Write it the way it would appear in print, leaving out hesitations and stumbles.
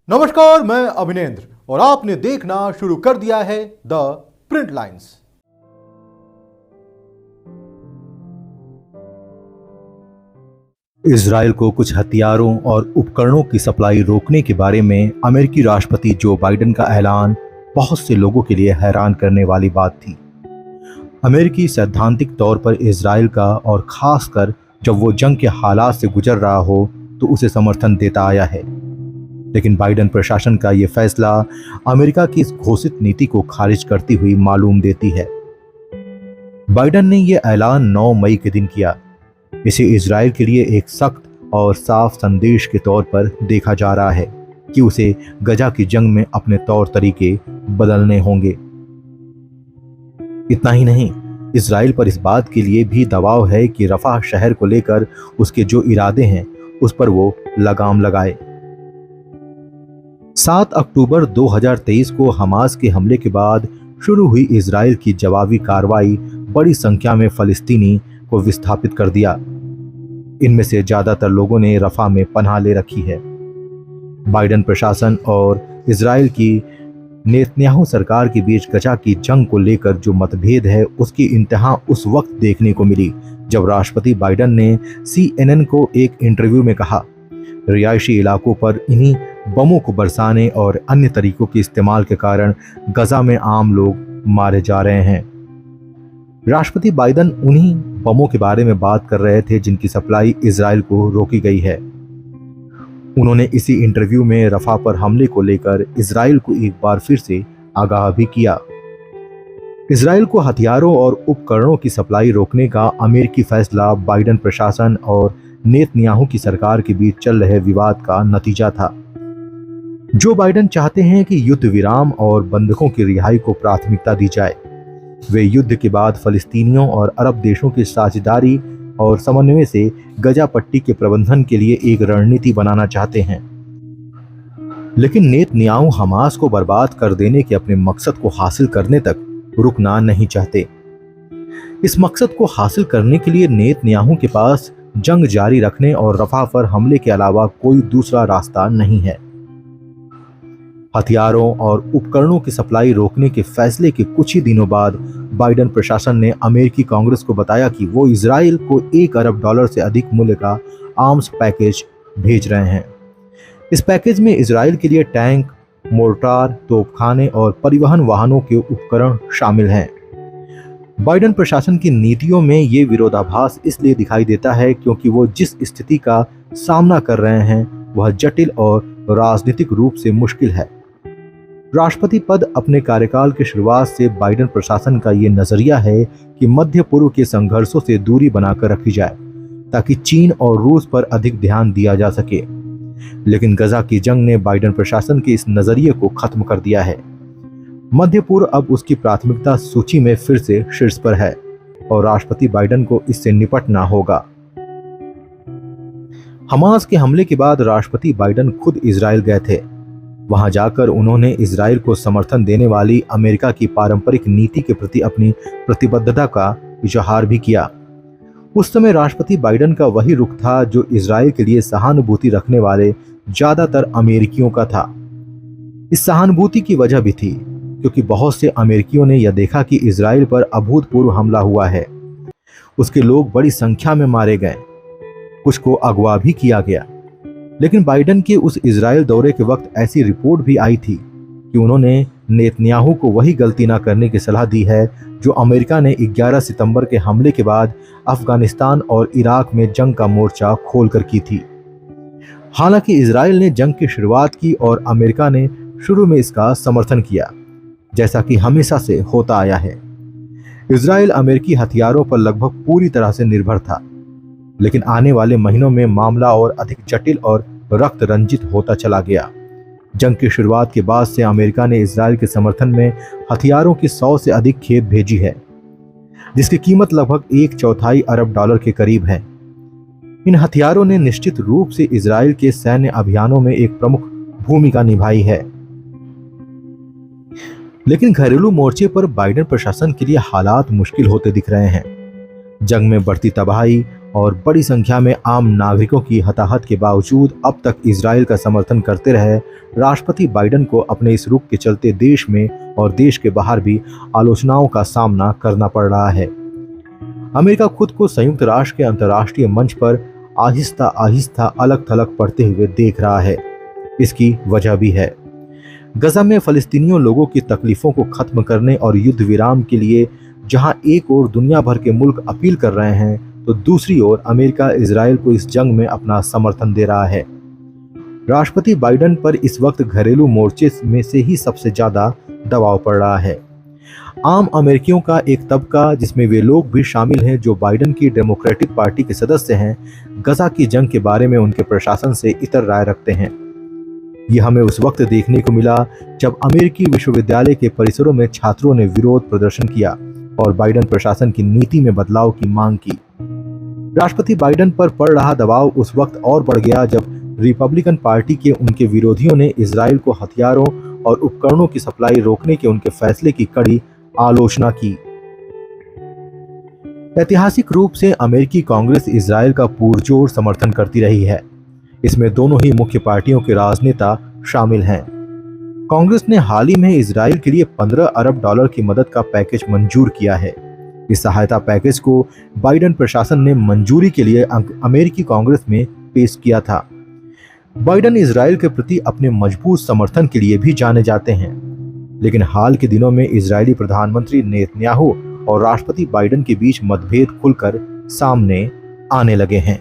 नमस्कार, मैं अभिनेंद्र और आपने देखना शुरू कर दिया है द प्रिंट लाइन्स। इजराइल को कुछ हथियारों और उपकरणों की सप्लाई रोकने के बारे में अमेरिकी राष्ट्रपति जो बाइडेन का ऐलान बहुत से लोगों के लिए हैरान करने वाली बात थी। अमेरिकी सैद्धांतिक तौर पर इजराइल का और खासकर जब वो जंग के हालात से गुजर रहा हो तो उसे समर्थन देता आया है, लेकिन बाइडेन प्रशासन का ये फैसला अमेरिका की इस घोषित नीति को खारिज करती हुई मालूम देती है। बाइडेन ने यह ऐलान 9 मई के दिन किया। इसे इजराइल के लिए एक सख्त और साफ संदेश के तौर पर देखा जा रहा है कि उसे गजा की जंग में अपने तौर तरीके बदलने होंगे। इतना ही नहीं, इजराइल पर इस बात के लिए भी दबाव है कि रफाह शहर को लेकर उसके जो इरादे हैं उस पर वो लगाम लगाए। 7 अक्टूबर 2023 को हमास के हमले के बाद शुरू हुई इजराइल की जवाबी कार्रवाई बड़ी संख्या में फलस्तीनी को विस्थापित कर दिया। इनमें से ज्यादातर लोगों ने रफा में पनाह ले रखी है। बाइडेन प्रशासन और इजराइल की नेतन्याहू सरकार के बीच गजा की जंग को लेकर जो मतभेद है उसकी इंतहा उस वक्त देखने को मिली जब राष्ट्रपति बाइडेन ने CNN को एक इंटरव्यू में कहा, रिहायशी इलाकों पर इन्हीं बमों को बरसाने और अन्य तरीकों के इस्तेमाल के कारण गजा में आम लोग मारे जा रहे हैं। राष्ट्रपति बाइडेन उन्हीं बमों के बारे में बात कर रहे थे जिनकी सप्लाई इजराइल को रोकी गई है। उन्होंने इसी इंटरव्यू में रफा पर हमले को लेकर इजराइल को एक बार फिर से आगाह भी किया। इजराइल को हथियारों और उपकरणों की सप्लाई रोकने का अमेरिकी फैसला बाइडेन प्रशासन और नेतन्याहू की सरकार के बीच चल रहे विवाद का नतीजा था। जो बाइडेन चाहते हैं कि युद्ध विराम और बंधकों की रिहाई को प्राथमिकता दी जाए। वे युद्ध के बाद फलस्तीनियों और अरब देशों की साझेदारी और समन्वय से गजा पट्टी के प्रबंधन के लिए एक रणनीति बनाना चाहते हैं, लेकिन नेतन्याहू हमास को बर्बाद कर देने के अपने मकसद को हासिल करने तक रुकना नहीं चाहते। इस मकसद को हासिल करने के लिए नेतन्याहू के पास जंग जारी रखने और रफा पर हमले के अलावा कोई दूसरा रास्ता नहीं है। हथियारों और उपकरणों की सप्लाई रोकने के फैसले के कुछ ही दिनों बाद बाइडेन प्रशासन ने अमेरिकी कांग्रेस को बताया कि वो इजराइल को $1 अरब से अधिक मूल्य का आर्म्स पैकेज भेज रहे हैं। इस पैकेज में इजराइल के लिए टैंक, मोर्टार, तोपखाने और परिवहन वाहनों के उपकरण शामिल हैं। बाइडेन प्रशासन की नीतियों में ये विरोधाभास इसलिए दिखाई देता है क्योंकि वो जिस स्थिति का सामना कर रहे हैं वह जटिल और राजनीतिक रूप से मुश्किल है। राष्ट्रपति पद अपने कार्यकाल की शुरुआत से बाइडेन प्रशासन का ये नजरिया है कि मध्य पूर्व के संघर्षों से दूरी बनाकर रखी जाए ताकि चीन और रूस पर अधिक ध्यान दिया जा सके। लेकिन गजा की जंग ने बाइडेन प्रशासन के इस नजरिए को खत्म कर दिया है। मध्य पूर्व अब उसकी प्राथमिकता सूची में फिर से शीर्ष पर है और राष्ट्रपति बाइडेन को इससे निपटना होगा। हमास के हमले के बाद राष्ट्रपति बाइडेन खुद इजराइल गए थे। वहां जाकर उन्होंने इजराइल को समर्थन देने वाली अमेरिका की पारंपरिक नीति के प्रति अपनी प्रतिबद्धता का इजहार भी किया। उस समय राष्ट्रपति बाइडेन का वही रुख था जो इजराइल के लिए सहानुभूति रखने वाले ज्यादातर अमेरिकियों का था। इस सहानुभूति की वजह भी थी क्योंकि बहुत से अमेरिकियों ने यह देखा कि इजराइल पर अभूतपूर्व हमला हुआ है, उसके लोग बड़ी संख्या में मारे गए, कुछ को अगवा भी किया गया। लेकिन बाइडेन के उस इजराइल दौरे के वक्त ऐसी रिपोर्ट भी आई थी कि उन्होंने नेतन्याहू को वही गलती न करने की सलाह दी है जो अमेरिका ने 11 सितंबर के हमले के बाद अफगानिस्तान और इराक में जंग का मोर्चा खोलकर की थी। हालांकि इजराइल ने जंग की शुरुआत की और अमेरिका ने शुरू में इसका समर्थन किया, जैसा कि हमेशा से होता आया है। इजराइल अमेरिकी हथियारों पर लगभग पूरी तरह से निर्भर था, लेकिन आने वाले महीनों में मामला और अधिक जटिल और रक्त रंजित होता चला गया। जंग की शुरुआत के बाद से अमेरिका ने इजराइल के समर्थन में हथियारों की 100 से अधिक खेप भेजी है, जिसकी कीमत लगभग $1/4 अरब के करीब है। इन हथियारों ने निश्चित रूप से इजराइल के सैन्य अभियानों में एक प्रमुख भूमिका निभाई है। लेकिन घरेलू मोर्चे पर बाइडेन प्रशासन के लिए हालात मुश्किल होते दिख रहे हैं। जंग में बढ़ती तबाही और बड़ी संख्या में आम नागरिकों की हताहत के बावजूद अब तक इजराइल का समर्थन करते रहे राष्ट्रपति बाइडेन को अपने इस रुख के चलते देश में और देश के बाहर भी आलोचनाओं का सामना करना पड़ रहा है। अमेरिका खुद को संयुक्त राष्ट्र के अंतर्राष्ट्रीय मंच पर आहिस्ता आहिस्ता अलग थलग पड़ते हुए देख रहा है। इसकी वजह भी है। गजा में फलस्तीनियों लोगों की तकलीफों को खत्म करने और युद्ध विराम के लिए जहां एक ओर दुनिया भर के मुल्क अपील कर रहे हैं, तो दूसरी ओर अमेरिका इजराइल को इस जंग में अपना समर्थन दे रहा है। राष्ट्रपति बाइडेन पर इस वक्त घरेलू मोर्चे में से ही सबसे ज्यादा दबाव पड़ रहा है। आम अमेरिकियों का एक तबका, जिसमें वे लोग भी शामिल हैं जो बाइडेन की डेमोक्रेटिक पार्टी के सदस्य हैं, गजा की जंग के बारे में उनके प्रशासन से इतर राय रखते हैं। ये हमें उस वक्त देखने को मिला जब अमेरिकी विश्वविद्यालय के परिसरों में छात्रों ने विरोध प्रदर्शन किया और बाइडेन प्रशासन की नीति में बदलाव की मांग की। राष्ट्रपति बाइडेन पर पड़ रहा दबाव उस वक्त और बढ़ गया जब रिपब्लिकन पार्टी के उनके विरोधियों ने इजराइल को हथियारों और उपकरणों की सप्लाई रोकने के उनके फैसले की कड़ी आलोचना की। ऐतिहासिक रूप से अमेरिकी कांग्रेस इजराइल का पुरजोर समर्थन करती रही है। इसमें दोनों ही मुख्य पार्टियों के राजनेता शामिल हैं। कांग्रेस ने हाल ही में इजराइल के लिए 15 अरब डॉलर की मदद का पैकेज मंजूर किया है। इस सहायता पैकेज को बाइडेन प्रशासन ने मंजूरी के लिए अमेरिकी कांग्रेस में पेश किया था। बाइडेन इजराइल के प्रति अपने मजबूत समर्थन के लिए भी जाने जाते हैं, लेकिन हाल के दिनों में इजरायली प्रधानमंत्री नेतन्याहू और राष्ट्रपति बाइडेन के बीच मतभेद खुलकर सामने आने लगे हैं।